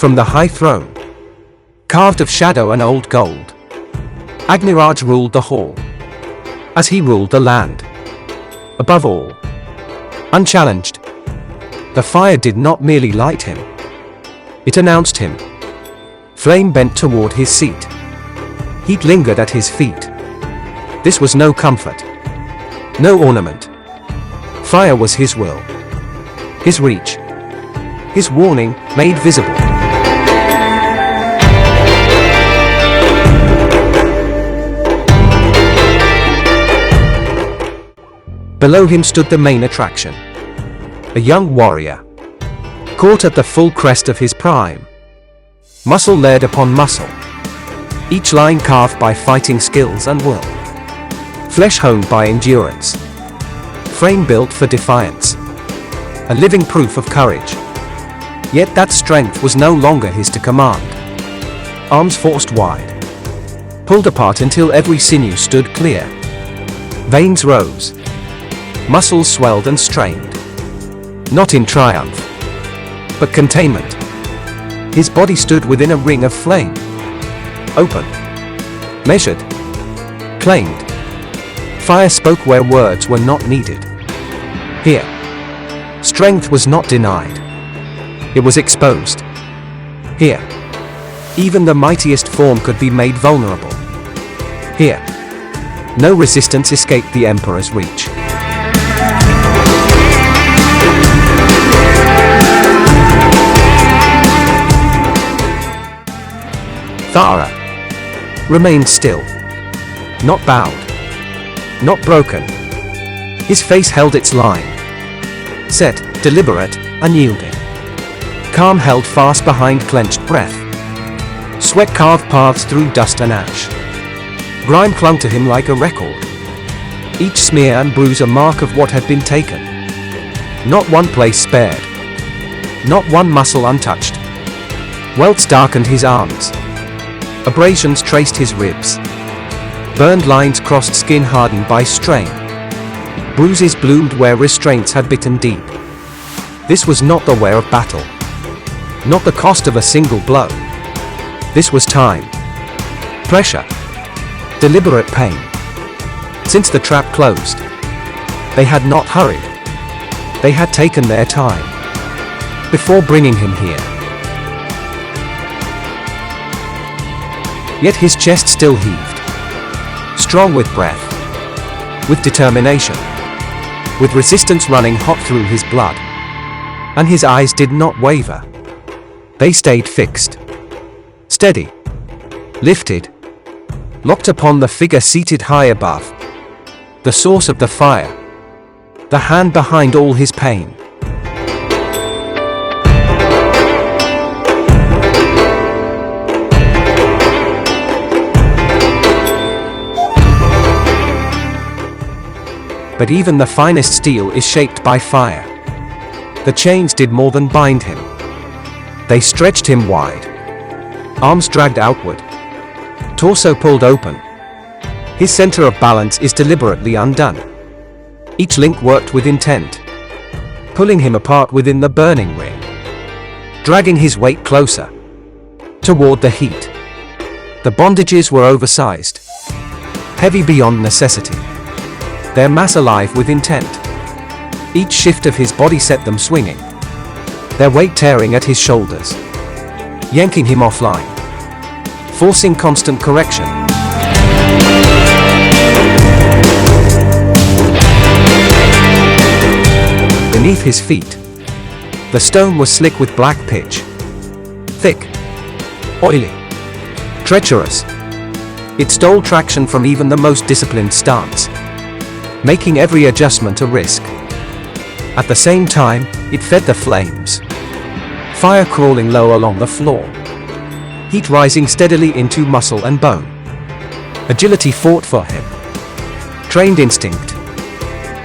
From the high throne, carved of shadow and old gold, Agniraj ruled the hall, as he ruled the land. Above all, unchallenged, the fire did not merely light him, it announced him. Flame bent toward his seat. Heat lingered at his feet. This was no comfort, no ornament. Fire was his will, his reach, his warning made visible. Below him stood the main attraction, a young warrior, caught at the full crest of his prime. Muscle layered upon muscle, each line carved by fighting skills and will. Flesh honed by endurance, frame built for defiance, a living proof of courage. Yet that strength was no longer his to command. Arms forced wide, pulled apart until every sinew stood clear. Veins rose, muscles swelled and strained, not in triumph, but containment. His body stood within a ring of flame, open, measured, claimed. Fire spoke where words were not needed. Here, strength was not denied, it was exposed. Here, even the mightiest form could be made vulnerable. Here, no resistance escaped the Emperor's reach. Thara remained still, not bowed, not broken. His face held its line, set, deliberate, unyielding. Calm held fast behind clenched breath. Sweat carved paths through dust and ash. Grime clung to him like a record, each smear and bruise a mark of what had been taken. Not one place spared, not one muscle untouched. Welts darkened his arms, abrasions traced his ribs. Burned lines crossed skin hardened by strain. Bruises bloomed where restraints had bitten deep. This was not the wear of battle, not the cost of a single blow. This was time, pressure, deliberate pain. Since the trap closed, they had not hurried. They had taken their time before bringing him here. Yet his chest still heaved, strong with breath, with determination, with resistance running hot through his blood. And his eyes did not waver. They stayed fixed, steady, lifted, locked upon the figure seated high above, the source of the fire, the hand behind all his pain. But even the finest steel is shaped by fire. The chains did more than bind him. They stretched him wide. Arms dragged outward. Torso pulled open. His center of balance is deliberately undone. Each link worked with intent, pulling him apart within the burning ring, dragging his weight closer, toward the heat. The bondages were oversized, heavy beyond necessity, their mass alive with intent. Each shift of his body set them swinging, their weight tearing at his shoulders, yanking him offline, forcing constant correction. Beneath his feet, the stone was slick with black pitch, thick, oily, treacherous. It stole traction from even the most disciplined stance, making every adjustment a risk. At the same time, it fed the flames, fire crawling low along the floor, heat rising steadily into muscle and bone. Agility fought for him, trained instinct,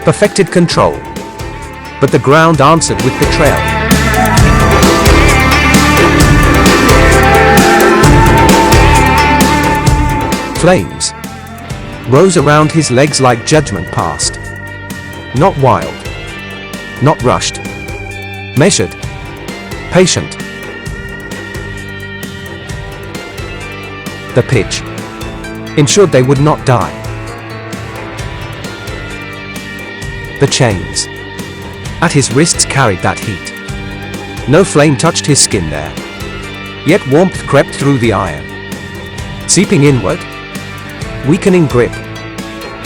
perfected control, but the ground answered with betrayal. Flames rose around his legs like judgment passed. Not wild, not rushed, measured, patient. The pitch ensured they would not die. The chains at his wrists carried that heat. No flame touched his skin there, yet warmth crept through the iron, seeping inward, weakening grip,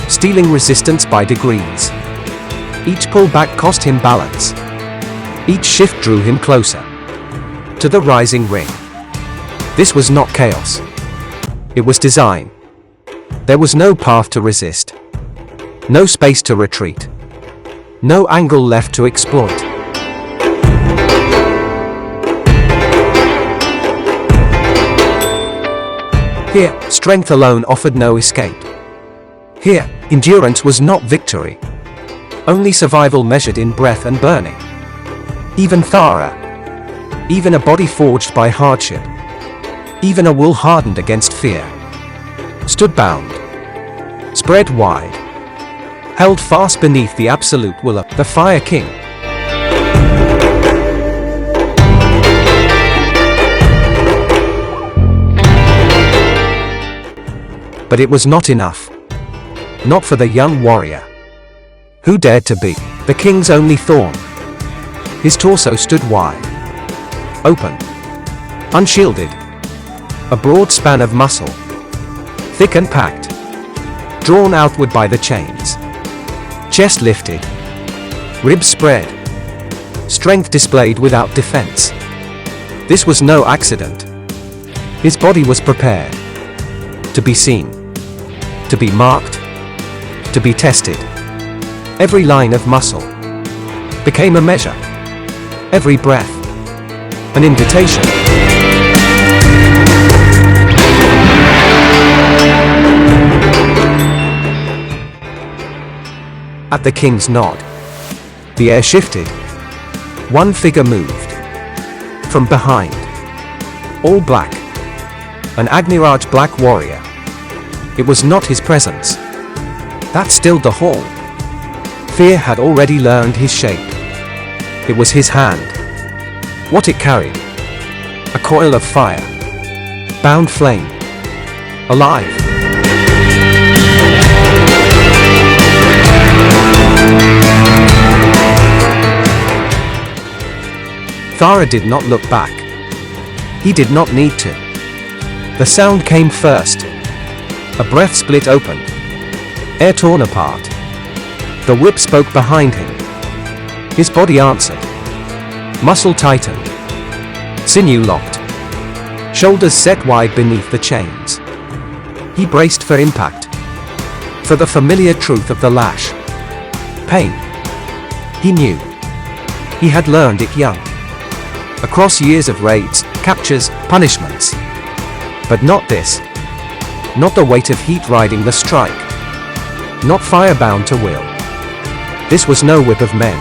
stealing resistance by degrees. Each pullback cost him balance. Each shift drew him closer to the rising ring. This was not chaos. It was design. There was no path to resist, no space to retreat, no angle left to exploit. Here, strength alone offered no escape. Here, endurance was not victory, only survival measured in breath and burning. Even Thara, even a body forged by hardship, even a will hardened against fear, stood bound, spread wide, held fast beneath the absolute will of the Fire King. But it was not enough. Not for the young warrior, who dared to be the king's only thorn. His torso stood wide, open, unshielded, a broad span of muscle, thick and packed, drawn outward by the chains. Chest lifted, ribs spread, strength displayed without defense. This was no accident. His body was prepared to be seen, to be marked, to be tested. Every line of muscle became a measure, every breath an invitation. At the king's nod, the air shifted. One figure moved from behind, all black, an Agniraj black warrior. It was not his presence that stilled the hall. Fear had already learned his shape. It was his hand. What it carried: a coil of fire, bound flame, alive. Thara did not look back. He did not need to. The sound came first. A breath split open, air torn apart. The whip spoke behind him. His body answered. Muscle tightened, sinew locked, shoulders set wide beneath the chains. He braced for impact, for the familiar truth of the lash. Pain. He knew. He had learned it young, across years of raids, captures, punishments. But not this. Not the weight of heat riding the strike. Not fire bound to will. This was no whip of men.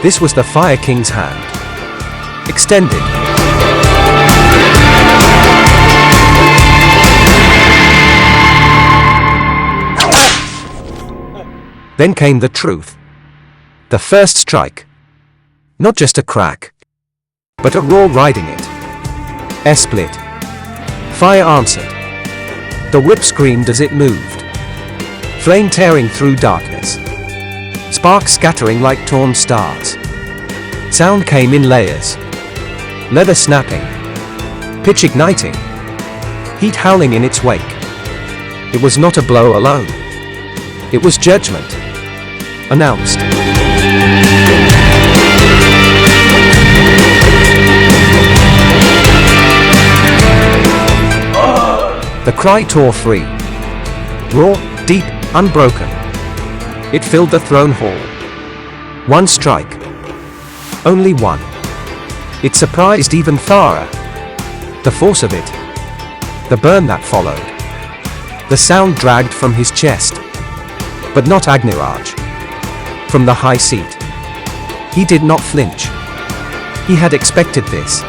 This was the Fire King's hand, extended. Then came the truth. The first strike. Not just a crack, but a roar riding it. Air split. Fire answered. The whip screamed as it moved. Flame tearing through darkness. Sparks scattering like torn stars. Sound came in layers. Leather snapping. Pitch igniting. Heat howling in its wake. It was not a blow alone. It was judgment. Announced. The cry tore free. Raw, deep, unbroken. It filled the throne hall. One strike. Only one. It surprised even Thara. The force of it. The burn that followed. The sound dragged from his chest. But not Agniraj. From the high seat. He did not flinch. He had expected this.